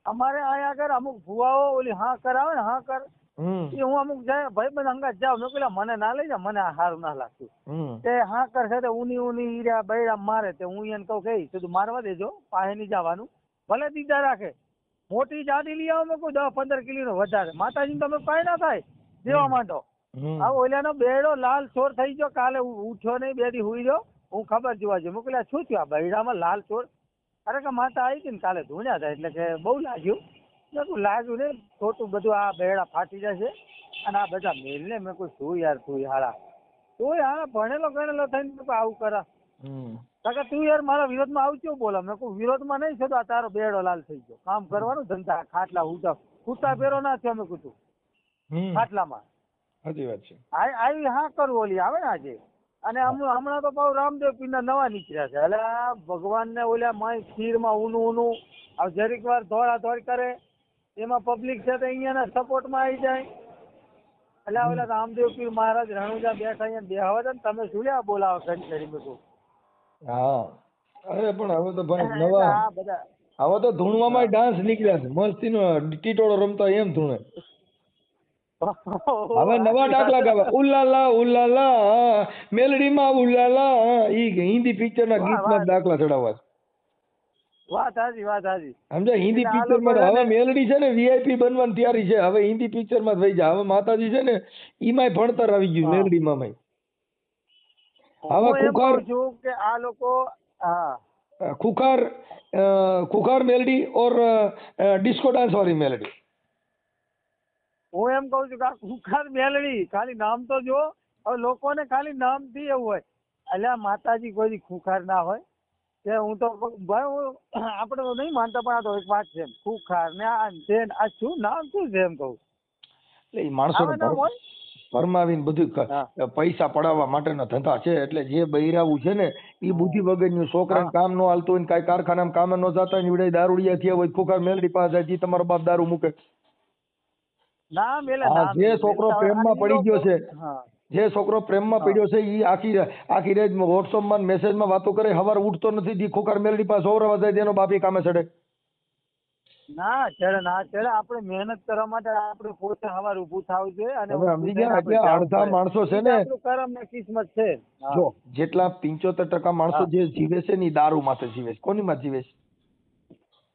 અમારે અહીંયા આગળ અમુક ભુવાઓ ઓલી હા કરાવે ને હા કર હમ, એ હું અમુક જાય ભાઈ બધા અંગાત જાવ મેં પેલા મને ના લઈ જા, મને આ સારું ના લાગતું. હમ. તે હા કર છે તે ઊની હીરા બૈરા મારે તે હું એને કહું કે સીધું મારવા દેજો, પાસે નહીં જવાનું, ભલે દીધા રાખે. મોટી જાડી લઈ આવો મેં કોઈ 10-15 કિલો વધારે માતાજી તમે પાય ના થાય દેવા માંડો. હમ. આ ઓલાનો બેડો લાલ ચોર થઈ ગયો, કાલે ઉઠ્યો નહીં, 2 દી હુઈ ગયો, હું ખબર જોવા જો મોકલ્યા શું થયું આ બૈડામાં લાલ ચોર. અરે કે માતા આવી હતી ને કાલે ધૂણ્યા હતા એટલે કે બહુ લાગ્યું. મેં કહું લાગ્યું ને ખોટું બધું આ બેડા ફાટી જશે અને આ બધા મેલને મેં કોઈ શું યાર તું હારા તું હા ભણેલો ગણેલો થઈને મેં આવું કરા હમ. કાકા તું યાર મારા વિરોધમાં આવજો બોલા. મેં કહું વિરોધમાં નહીં થતો, આ તારો બેડો લાલ થઈ ગયો, કામ કરવાનું ધંધા ખાટલા ઉઠા કૂતા પહેરો ના થયો. મેં કીધું હમ. ખાટલામાં સાચી વાત છે. આવી હા કરવું ઓલી આવે ને આજે. અને હમણાં તો પાછું રામદેવ પીરના નવા નીકળ્યા છે. એટલે આ ભગવાનને ઓલા માય ખીરમાં ઊનું આ જરીક વાર દોડ કરે એમાં પબ્લિક છે તો અહીંયાના સપોર્ટમાં આવી જાય. એટલે ઓલા રામદેવ પીર મહારાજ રણુજા બેઠા અહીંયા બેહવા છે ને તમે શું લ્યા બોલાવો ઘડી મેં કહું. હા અરે પણ હવે તો ભાઈ એટલે નવા આ બધા હવે તો ધૂણવામાં ડાન્સ નીકળ્યા છે મસ્તીનો ટીટોળો રમતા એમ ધૂણે. હવે નવા દાખલા ગાવા ઉલ્લાલા ઉલ્લાલા મેલડીમાં ઉલ્લાલા ઈ હિન્દી પિક્ચરના ગીતમાં દાખલા ચડાવવા છે. વાત હાજી સમજા હિન્દી એટલે આ પિક્ચરમાં લોકો હવે એને- મેલડી છે ને વીઆઈપી બનવાની તૈયારી છે. હવે હિન્દી પિક્ચરમાં જ વહી જાય. હવે માતાજી છે ને ઈમાંય ભણતર આવી ગયું હા. મેલડીમાં. હવે હું એમ ખુખાર કહું છું કે આ લોકો હા खुखार खुखार मेलोडी और डिस्को डांस वाली मेलोडी. હું એમ કહું છું કે આ ખુખાર મેલડી ખાલી નામ તો જો. હવે લોકોને ખાલી નામથી એવું હોય એટલે આ માતાજી કોઈ દી ખુખાર ના હોય કે હું તો ભાઈ હું આપણે તો નહીં માનતા પણ આ તો એક વાત છે ખુખાર ને આ ને તે ને આ શું નામ શું છે એમ કહું. એટલે એ માણસોને આવા નામ હોય ફરમાવીને બધું હા. પૈસા પડાવવા માટેના ધંધા છે. એટલે જે બૈરાવું છે ને એ બુદ્ધિ વગરનું છોકરાને કામ ન હાલતું હોય ને કાંઈ કારખાનામાં કામ ન જતા હોય ને એવડે દારૂડિયા થયા હોય ખુખાર મેલડી પાસે જાય જે તમારો બાપ દારૂ મૂકે. નામ એટલે હા, નામ જે એટલે છોકરો હવે પ્રેમમાં આ પડી ગયો છે, હા જે છોકરો પ્રેમમાં પડ્યો છે એ આખી રાત વોટ્સઅપમાં મેસેજમાં વાતો કરે, સવારે ઉઠતો નથી, દી ખુખાર મેલડી પાસે ઓરવા જાય તેનો બાપી કામે ચડે. ના ચડે ના ચડે. આપણે મહેનત કરવા માટે આપણે પોતે સવાર ઊભું થવું જોઈએ અને તમે ઊભું સમજી થઈને ગયા? આપણે એટલે જવું અડધા પડે. માણસો છે ઈ જ ને, આપણું કરમ ને કિસ્મત છે. હા. જો જેટલા 75% માણસો હા. જે જીવે છે ને ઈ દારૂ માટે જીવે છે. કોની માટે જીવે છે?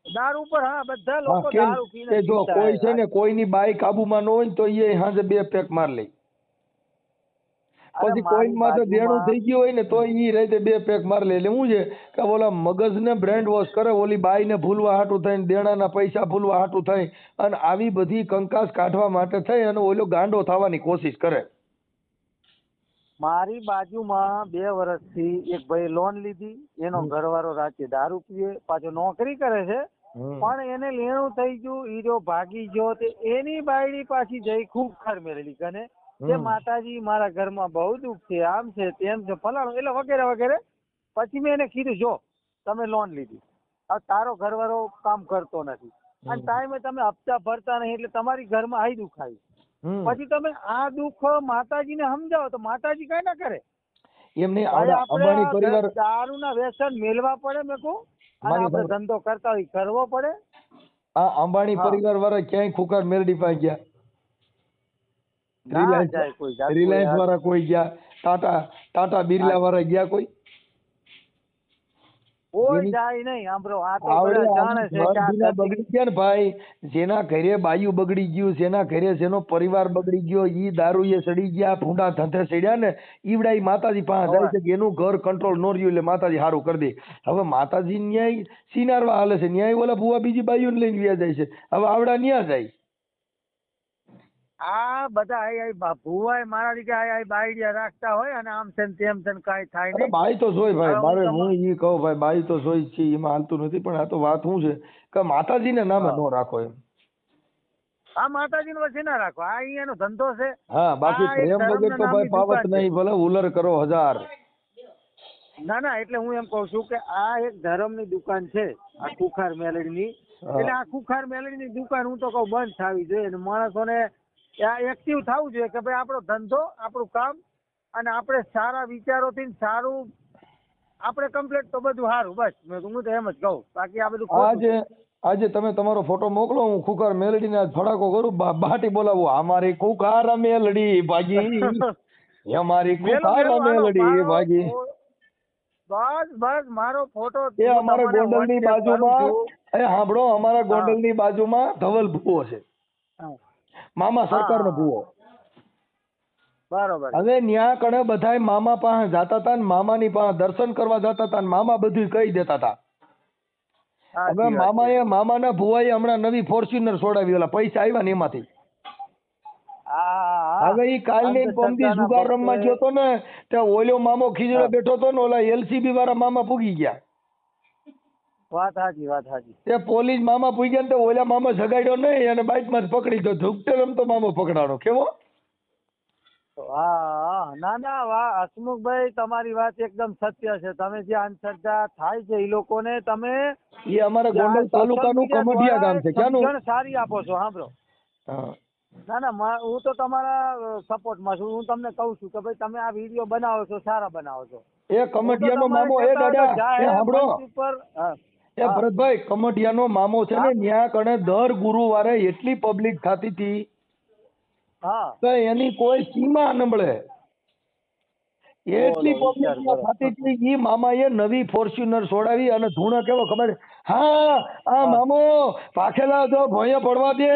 દારૂ પર હા બધા હા, લોકો કેમ દારૂ પીને કે જો જીવતા કોઈ છે હે. ને કોઈની બાઈ કાબુમાં ન હોય ને તો એ હાજે 2 પેક માર લે. અરે પછી કોઈ મારી માં તો દેણું બાજુમાં થઈ ગયું હોય ને તો ઈ રાતે 2 પેક માર લે. એટલે શું છે કે ઓલા મગજને બ્રેન્ડ વોશ કરે, ઓલી બાઈને ભૂલવા હાટું થઈને, દેણાના પૈસા ભૂલવા હાટું થઈ અને આવી બધી કંકાસ કાઢવા માટે થઈ અને ઓલો ગાંડો થવાની કોશિશ કરે. મારી બાજુમાં 2 વર્ષથી એક ભાઈ લોન લીધી, એનો ઘરવાળો રાતે દારૂ પીએ, પાછો નોકરી કરે છે, પણ એને લેણું થઈ ગયું, હીરો ભાગી ગયો. તે એની બાયડી પાછી જઈ ખૂંખાર મેળવી કને કે માતાજી મારા ઘરમાં બહુ દુઃખ છે, આમ છે તેમ છે ફલાણું, એટલે વગેરે વગેરે. પછી મેં એને કીધું જો તમે લોન લીધી, હવે તારો ઘરવાળો કામ કરતો નથી અને ટાઈમે તમે હપ્તા ભરતા નહીં એટલે તમારી ઘરમાં આઈ દુઃખ આવી. પછી તમે આ દુઃખ માતાજીને સમજાવો તો માતાજી કઈ ના કરે. એમને ભાઈ અંબાણી આપણે પરિવાર દારૂના વ્યસન મેળવા પડે મેં કહું, અને મારી આપણે વાત- ધંધો કરતા હોય કરવો પડે. આ અંબાણી હા. પરિવાર વાળા ક્યાંય ખુકાર મેલડી પાસે ગયા? ના જાય કોઈ જાતનું રિલાયન્સ યાર. વાળા કોઈ ગયા? ટાટા બિરલા વાળા ગયા કોઈ? કોઈ જેની જાય નહીં. આંભળો આ તો આવડે બધા આમ જાણે છે કે આ ધીના ધરતી. બગડી ગયા ને ભાઈ, જેના ઘરે બાયું બગડી ગયું, જેના ઘરે જેનો પરિવાર બગડી ગયો, ઈ દારૂએ સડી ગયા, ભૂંડા ધંધે સડ્યા ને, ઈવડા ઈ માતાજી પાસે જાય છે કે એનું ઘર કંટ્રોલ નો રહ્યું એટલે માતાજી સારું કરી દે. હવે માતાજી ન્યાય સિનારવા હાલે છે, ન્યાય ઓલા ભુવા બીજી બાયું લઈને વ્યા જાય છે. હવે આવડા ન્યા જાય. આ બધા ભુવાય મારા દીકરા આઈ બાયડિયા રાખતા હોય અને આમ છે ને તેમ છે ને કાંઈ થાય અરે નહીં. બાઈ તો જોઈ ભાઈ, હવે મારે હું હું ઈ કહું ભાઈ, બાઈ તો જોઈ છે, એમાં હાલતું નથી. પણ આ તો વાત શું છે કે માતાજીને નામે હા. નો રાખો એમ. આ માતાજીનો વચ્ચે ના રાખો, આ અહીંયાનો ધંધો છે. હા, બાકી આ એક પ્રેમ વગર ધર્મના તો ભાઈ નામની પાવત દુકાન છે. નહીં, ભલે ઉલર કરો 1000. ના ના, એટલે હું એમ કઉ છું કે આ એક ધર્મની દુકાન છે, આ ખુખાર મેલડીની. એટલે આ ખુખાર મેલડીની દુકાન હું તો કહું બંધ થવી જોઈએ અને માણસોને એક્ટિવ થવું જોઈએ કે ભાઈ આપણો ધંધો, આપણું કામ અને આપણે સારા વિચારોથી સારું આપણે કમ્પ્લીટ તો બધું સારું. બસ હું તો એમ જ કહું, બાકી આ બધું ખોટું છે. આજે તમે તમારો ફોટો મોકલો, હું ખુખાર મેલડીને આજ ફડાકો કરું, બાટી બોલાવું, અમારી ખુખાર મેલડી ભાગી, અમારી ખુખાર મેલડી ભાગી. બસ મારો ફોટો એ અમારા ગોંડલની બાજુમાં, એ સાંભળો, અમારા ગોંડલની બાજુમાં ધવલ ભુવો છે, મામા સરકારનો ભુવો. બરોબર. હવે ન્યા કણે બધાય મામા પાસે જાતા હતા ને મામાની પાસે દર્શન કરવા જતા હતા ને મામા બધું કહી દેતા હતા. હવે મામાના ભુવાએ હમણાં નવી ફોર્ચ્યુનર છોડાવી, ઓલા પૈસા આવ્યા ને એમાંથી. હવે ઈ કાલની પમદી જુગાર રમવા ગયો તો ને, ત્યાં ઓલો મામો ખીજડો બેઠો તો ને, ઓલા LCB વાળા મામા પૂગી ગયા. વાત સાચી. તે પોલીસ મામા પૂગ્યા ને તો ઓલા મામા જગાડ્યો નહીં અને બાઇક માં પકડી ગયો. ઝુકતે રમતો મામો પકડાણો. કેવો? ના વાહ હસમુખભાઈ, તમારી વાત એકદમ સત્ય છે. તમે જે અંધશ્રદ્ધા થાય છે એ લોકોને તમે એ અમારા ગોંડલ તાલુકાનું કમઢિયા ગામ છે. ક્યાંનું? સારી આપો છો. સાંભળો, ના હું તો તમારા સપોર્ટમાં છું. હું તમને કહું છું કે ભાઈ તમે આ વિડીયો બનાવો છો, સારા બનાવો છો. એ કમઢિયાનો મામો, એ દાદા એ સાંભળો, એ ભરતભાઈ, કમઢિયાનો મામો છે ને, ન્યા કણે દર ગુરુવારે એટલી પબ્લિક થતી હતી કે એની કોઈ સીમા નબળે. એટલી પબ્લિક થતી હતી. ઈ મામાએ નવી ફોર્ચ્યુનર છોડાવી અને ધૂણો કેવો ખબર? હા, આ મામો પાખેલા જો ભોંયે પડવા દે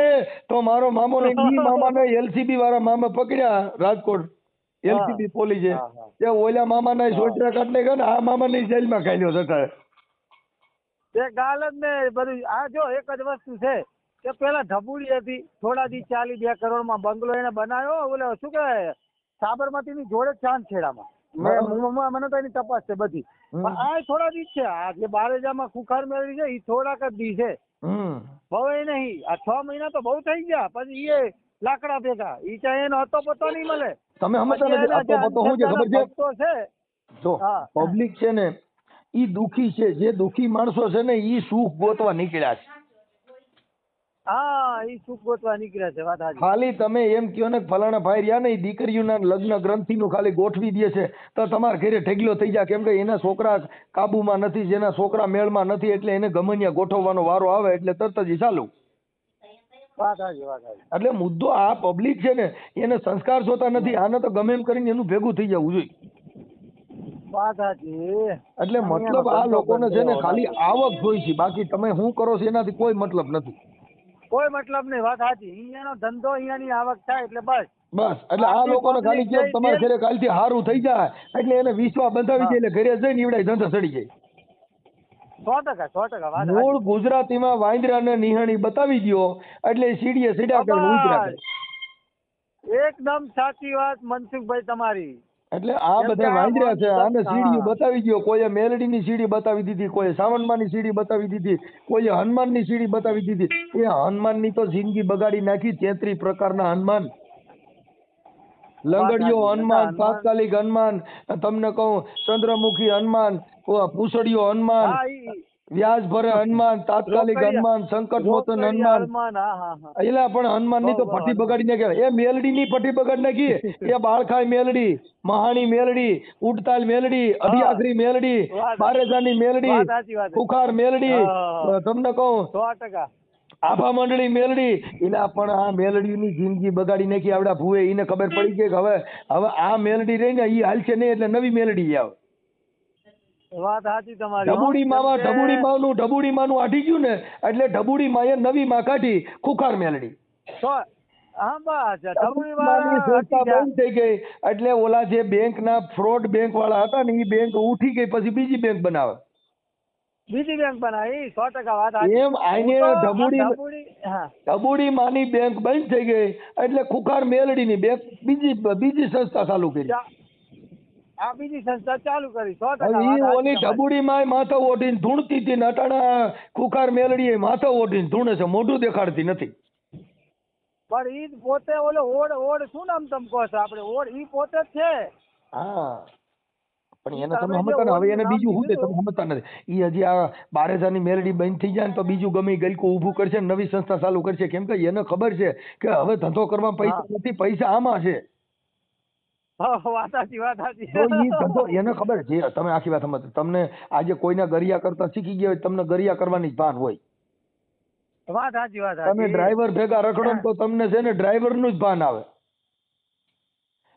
તો મારો મામો ને ઈ મામાને LCB વાળા મામા પકડ્યા રાજકોટ. LCB પોલીસે તે ઓલા મામાના સોટરા કાઢને ગયા ને આ મામાની જેલમાં ખાઈ જતા. તે ગાલ જ ને બધું. આ જો એક જ વસ્તુ છે કે પેલા ઢબુડી હતી, થોડા દી ચાલી 2 કરોડમાં બંગલો એને બનાવ્યો. ઓલે શું કહેવાય, સાબરમતી ની જોડે ચાંદખેડામાં. મને તો એની તપાસ છે બધી. પણ આ થોડા દી છે. આ જે બારેજામાં ખુખાર મેળવી છે એ થોડાક જ દી છે, બહુ નહીં. આ 6 મહિના તો બહુ થઈ ગયા. પછી એ લાકડા ભેગા ઈ ચાહે એનો હતો પતો નહીં મળે. તમે સમજતા નથી. હતો પતો શું છે ખબર છે? જો પબ્લિક છે ને ઈ દુખી છે. જે દુખી માણસો છે ને ઈ સુખ ગોતવા નીકળ્યા છે. હા ઈ સુખ ગોતવા નીકળ્યા છે, વાત સાચી. ખાલી તમે એમ કહો ને કે ફલાણા ભાઈ રહ્યા ને એ દીકરીઓના લગ્ન ગ્રંથિનું ખાલી ગોઠવી દે છે તો તમારા ઘરે ઢગલો થઈ જાય, કેમ કે એના છોકરા કાબુમાં નથી, જેના છોકરા મેળમાં નથી, એટલે એને ગમનિયા ગોઠવવાનો વારો આવે એટલે તરત જ ઈ ચાલુ. વાત સાચી, વાત સાચી. એટલે મુદ્દો આ પબ્લિક છે ને એને સંસ્કાર જોતા નથી, આને તો ગમે એમ કરીને એનું ભેગું થઈ જવું જોઈએ. વાત સાચી. એટલે મતલબ આ લોકોને છે ને ખાલી આવક જોઈ છે, બાકી તમે શું કરો છો એનાથી કોઈ મતલબ નથી. કોઈ મતલબ નહીં, વાત સાચી. અહીંયાનો ધંધો, અહીંયાની આવક થાય એટલે બસ. બસ એટલે આ લોકોને ખાલી કે તમારે ઘરે કાલથી સારું થઈ જાય એટલે એને વિશ્વાસ બંધાવી દે એટલે ઘરે જઈને ઈવડાય ધંધા ચડી જાય. 100%, 100% વાત મૂળ સાચી. ગુજરાતીમાં વાંદરા ને નિહાણી બતાવી દ્યો એટલે સીડીએ સીડા કરીને ઉતર્યા કરે. એકદમ સાચી વાત મનસુખભાઈ તમારી. એટલે આ બધા વાંદરા છે, આને સીડીઓ બતાવી દ્યો. કોઈએ મેલડીની સીડી બતાવી દીધી, કોઈએ સાવનમાની સીડી બતાવી દીધી, કોઈએ હનુમાનની સીડી બતાવી દીધી. એ હનુમાનની તો જિંદગી બગાડી નાખી. 33 પ્રકારના હનુમાન, લંગડીઓ હનુમાન, તાત્કાલિક હનુમાન, તમને કહું ચંદ્રમુખી હનુમાન, પૂછડીઓ હનુમાન, હા, ઈ વ્યાજ ભરે હનુમાન, તાત્કાલિક હનુમાન, સંકટ મોચન હનુમાન. હા, હા, હા. એલા પણ હનુમાન ની તો પટ્ટી બગાડી નાખી. એ મેલડી ની પટ્ટી બગાડી નાખી. એ બાળખાઈ મેલડી, મહાણી મેલડી, ઉડતાલ મેલડી, અઢિયાખરી મેલડી, બારેજાની મેલડી, વાત સાચી, વાત સાચી. કુખાર મેલડી, તમને કહું 100%. આભા મંડળી મેલડી. એના પણ આ મેલડીની જિંદગી બગાડી નાખી. આવડા ભૂએ એને ખબર પડી ગઈ કે હવે આ મેલડી રહી ને ઈ હાલશે નહીં એટલે નવી મેલડી આવે. વાત સાચી તમારી. ઢબુડી મામાં ઢબુડી માનું આઢી ગયું ને એટલે ઢબુડી માએ નવી માં કાઢી ખુખાર મેલડી. હા બસ ઢબુડી માની સંસ્થા વાળા બંધ થઈ ગઈ એટલે ઓલા જે બેંકના ફ્રોડ બેંક વાળા હતા ને એ બેંક ઉઠી ગઈ, પછી બીજી બેંક બનાવે. બીજી બેંક બનાવી. 100% વાત સાચી. એમ આઈને હા. ઢબુડી માની બેંક બંધ થઈ ગઈ એટલે ખુખાર મેલડીની બેંક બીજી સંસ્થા ચાલુ કરી. આ બીજી સંસ્થા ચાલુ કરી. 100% હવે ઈ વાત ઓલી સાચી. ઢબુડી માં માથા ઓઢીને ધૂણતી હતી ને અટાણા ખુખાર મેલડી માથા ઓઢીને ધૂણે છે, મોઢું દેખાડતી નથી. પણ ઈ પોતે ઓલો ઓડ શું નામ તમે કહો છો? આપણે ઓડ ઈ પોતે જ છે. હા પણ એને તમે સમજતા ને. હવે એને બીજું શું છે તમે સમજતા નથી. ઈ હજી આ બારેજાની મેલડી બંધ થઈ જાય ને તો બીજું ગમે ગલકું ઊભું કરશે, નવી સંસ્થા ચાલુ કરશે. કેમ કે એને ખબર છે કે હવે ધંધો કરવા પૈસા નથી, પૈસા આમાં છે. વાત સાચી, વાત સાચી. તો ઈ ધંધો એને ખબર છે. તમે આખી વાત સમજ. તમને આજે કોઈના ગરિયા કરતા શીખી ગયા હોય, તમને ગરિયા કરવાની જ ભાન હોય. વાત સાચી, વાત સાચી. તમે ડ્રાઈવર ભેગા રખડો ને તો તમને છે ને ડ્રાઈવર નું જ ભાન આવે.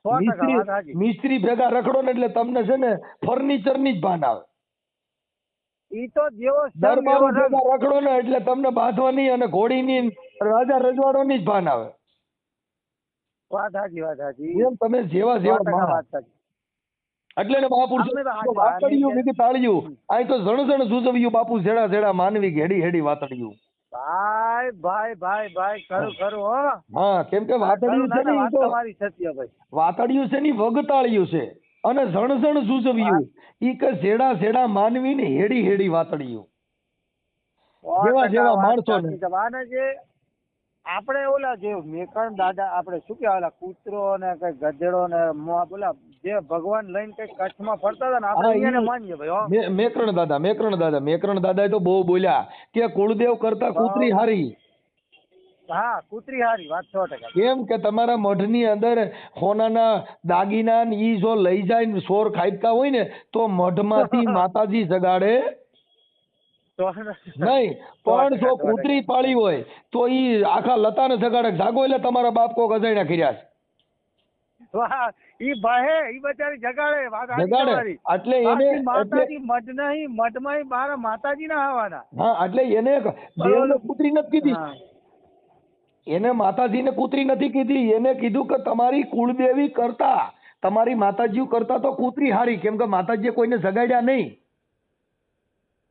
100% વાત સાચી. મિસ્ત્રી ભેગા રખડો ને એટલે તમને છે ને ફર્નિચર ની જ ભાન આવે. ઈ તો જેવો દરબારો ભેગા રખડો ને એટલે તમને બાંધવાની અને ઘોડીની રાજા રજવાડોની જ ભાન આવે. વાત સાચી, વાત સાચી. એમ તમે જેવા જેવા વાત સાચી. એટલે ને મહાપુરુષો વાતડિયું બીજી તાળિયું અહીં તો જણ જુજવ્યું બાપુ જેડા જેડા માનવી હેડી હેડી વાતડિયું. ભાઈ ભાઈ ભાઈ ભાઈ ખરું ખરું હો. હા કેમ કે વાતડિયું છે ને ઈ તો તમારી સત્ય ભાઈ. વાતડિયું છે ને વગતાળિયું છે અને જણ જુજવ્યું ઈ કે જેડા જેડા માનવી ને હેડી હેડી વાતડિયું. જેવા જેવા માણસો ને જે આપણે ઓલા જે મેકણ દાદા આપણે શું કહેવાય ઓલા કૂતરો ને કઈ ગધેડો ને બોલા જે ભગવાન લઈને કઈ કચ્છમાં ફરતા હતા ને આપણે એને માનીએ ભાઈ. મેકરણ દાદા તો બહુ બોલ્યા કે કુળદેવ કરતા કૂતરી હારી. હા કૂતરી હારી, વાત 100%. કેમ કે તમારા મઢની અંદર સોનાના દાગીના ઈ જો લઈ જાય ને સોર ખાઈતા હોય ને તો મઢમાંથી માતાજી જગાડે નહીં, પણ જો કૂતરી પાળી હોય તો ઈ આખા લતાને જગાડે. જાગો એટલે તમારા બાપ કોક અજાણ્યા કર્યા છે. ઈ ભાઈ ઈ બચારી જગાડે જગાડે એટલે એને માતાજી મઢ નહીં, મઢમાં બાર માતાજી ના આવવાના. હા એટલે એને દેવને કૂતરી નથી કીધી, એને માતાજીને કૂતરી નથી કીધી. એને કીધું કે તમારી કુળદેવી કરતા તમારી માતાજી કરતા તો કૂતરી હારી. કેમ કે માતાજીએ કોઈને જગાડ્યા નહીં.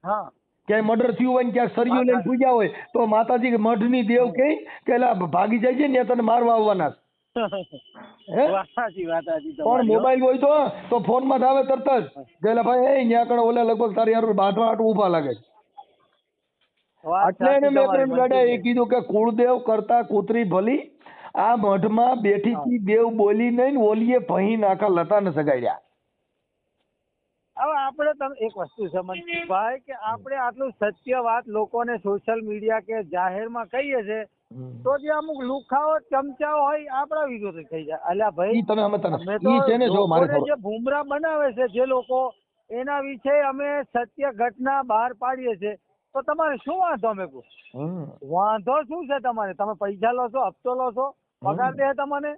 હા ક્યાંય મર્ડર થયું હોય ને ક્યાંક સરિયું લઈને પૂજ્યા હોય તો માતાજી મઢની દેવ કે ભાગી જાય છે ને તને મારવા આવવાના. પણ મોબાઈલ હોય તો ફોન માં આવે તરત જ ગયેલા ભાઈ ત્યાં કણે ઓલા લગભગ તારી હારું બાંધવા હાટું ઉભા લાગે. એટલે એને મેકરણ દાદા એ કીધું કે કુળદેવ કરતા કૂતરી ભલી. આ મઢમાં બેઠી થી દેવ બોલી નહીં ને ઓલીએ ભહી નાખા લતા ને સગાડ્યા. હવે આપણે તમે એક વસ્તુ સમજ ભાઈ કે આપણે આટલું સત્ય વાત લોકોને સોશિયલ મીડિયા કે જાહેરમાં કહીએ છે તો જે અમુક લુખાઓ ચમચાઓ હોય આપણા વિરોધી થઈ જાય. અલ્યા ભાઈ ઈ તમે સમજતા અમે નથી. ઈ છે ને તો જો મારે લોકોને જે ભૂમરા બનાવે છે જે લોકો એના વિશે અમે સત્ય ઘટના બહાર પાડીએ છીએ તો તમારે શું વાંધો? અમે કહું વાંધો શું છે તમારે? તમે પૈસા લો છો, હપ્તો લો છો, પગાર દે તમને?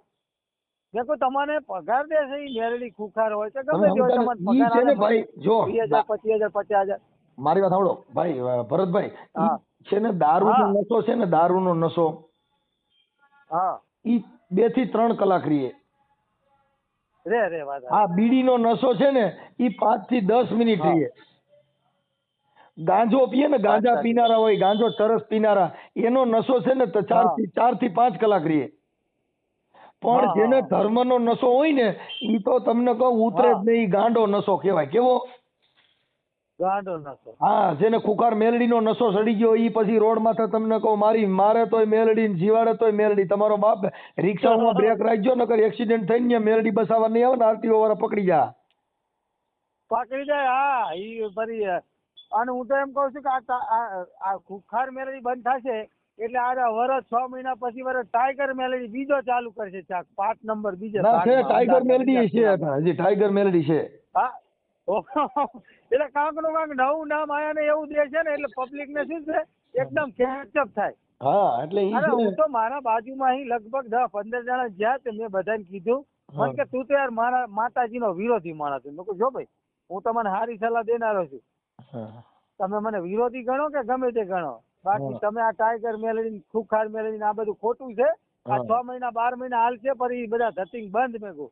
દેખો તમને પગાર દે છે એ મેરડી ખુખાર હોય છે ગમે તે હોય તમને ઈ પગાર છે ને આલે ભાઈ જો 20,000 25,000 50,000. મારી વાત સાંભળો ભાઈ ભરતભાઈ, હા. ઈ છે ને દારૂનો હા. નશો છે ને, દારૂનો નશો હા ઈ 2 થી 3 કલાક રીએ. રે વાત આ બીડીનો નશો છે ને ઈ 5 થી 10 મિનિટ હા. રીએ. ગાંજો પીએ ને, ગાંજા સાચી. પીનારા હોય, ગાંજો ચરસ પીનારા, એનો નશો છે ને તો 4 થી 5 કલાક રીએ. પણ હા, જેને હા. ધર્મનો નશો હોય ને ઈ તો તમને કહું ઉતરે જ હા. નહીં. ઈ ગાંડો નશો કહેવાય. કેવો? ગાંડો નશો. હા, જેને ખુખાર મેલડીનો નશો સડી ગયો ઈ પછી રોડ માથે તમને કહું મારે તોય મેલડી ને જીવાડે તોય મેલડી. તમારો બાપ રિક્ષામાં બ્રેક રાખજો નકર એક્સિડન્ટ થઈને ત્યાં મેલડી બસાવવા નહીં આવે ને આરટીઓ વાળા પકડી જા. પકડી જાય. હા ઈ ફરી અને હું તો એમ કહું છું કે આ ખુખાર મેલડી બંધ થશે એટલે આ વરસ 6 મહિના પછી વરસ ટાઈગર મેલડી બીજો ચાલુ કરશે. 5 નંબર બીજે ના છે, ભાગમાં, ટાઈગર અમદાવાદના મેલડી બીજા છે, ખૂણામાં. હજી ટાઈગર મેલડી છે. હા એટલે કાંક નું કાંક નવું નામ આયા ને એવું દે છે ને એટલે પબ્લિક ને શું છે એકદમ કેચઅપ થાય. હા એટલે ઈ અરે છે ને. હું તો મારા બાજુમાં અહીં લગભગ 10-15 જણા જ્યાં તે મેં બધાને કીધું મને કે તું તો યાર મારા માતાજીનો વિરોધી માણસ છે. મેં કહ્યું જો ભાઈ હું તમને સારી સલાહ દેનારો છું. હા. તમે મને વિરોધી ગણો કે ગમે તે ગણો, બાકી તમે આ ટાઈગર મેલડી ખુખાર મેલડી આ બધું ખોટું છે. આ 6 મહિના 12 મહિના હાલશે પણ એ બધા ધતિંગ બંધ. મેં કહું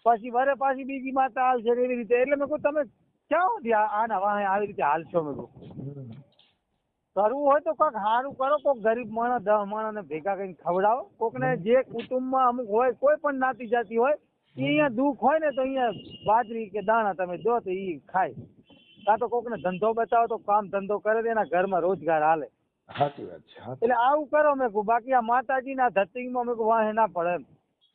પછી વરે પાછી બીજી માતા હાલશે એવી રીતે. એટલે મેં કહું તમે ક્યાં સુધી આના વાહે આવી રીતે હાલશો? મેં કહું કરવું હોય તો કોઈક સારું કરો, કોઈક ગરીબ માણસ 10 માણસને ભેગા કરીને ખવડાવો. કોકને જે કુટુંબમાં અમુક હોય કોઈ પણ નાતી જાતિ હોય એ અહીંયા દુઃખ હોય ને તો અહીંયા બાજરી કે દાણા તમે દો તો એ ખાય. કાં તો કોકને ધંધો બતાવો તો કામ ધંધો કરે તો એના ઘરમાં રોજગાર હાલે. સાચી વાત છે. એટલે આવું કરો. મેં કહું બાકી આ માતાજીના ધતિંગમાં મેં કહું વાહે ના પડે એમ.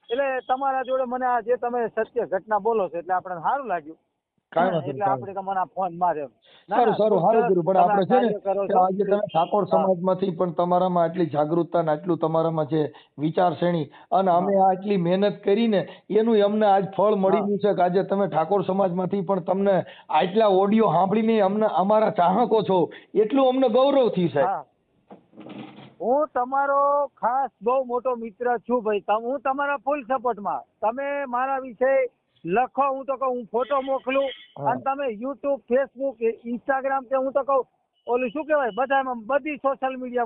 એટલે તમારા જોડે મને આ જે તમે સત્ય ઘટના બોલો છો એટલે આપણને સારું લાગ્યું. કાંઈ વાંધો એટલે નહીં. આપણે તમને આ ફોન માર્યો. સારું સારું કર્યું. પણ આપણે છે ને કરો કે છો. આજે તમે ઠાકોર સમાજમાંથી પણ તમારામાં આટલી જાગૃતતા ને આટલું તમારામાં છે વિચારશ્રેણી અને અમે આટલી મહેનત કરીને એનું અમને આજ ફળ મળી ગયું છે કે આજે તમે ઠાકોર સમાજમાંથી પણ તમને આટલા ઓડિયો સાંભળીને અમને અમારા ચાહકો છો એટલું અમને ગૌરવ થયું છે. હા હું તમારો ખાસ બહુ મોટો મિત્ર છું ભાઈ. હું તમારા ફૂલ સપોર્ટમાં. તમે મારા વિશે લખો, હું તો કહું હું ફોટો મોકલું અને તમે યુટ્યુબ, ફેસબુક, ઇન્સ્ટાગ્રામ કે હું તો કહું ઓલું શું કહેવાય બધામાં બધી સોશિયલ મીડિયા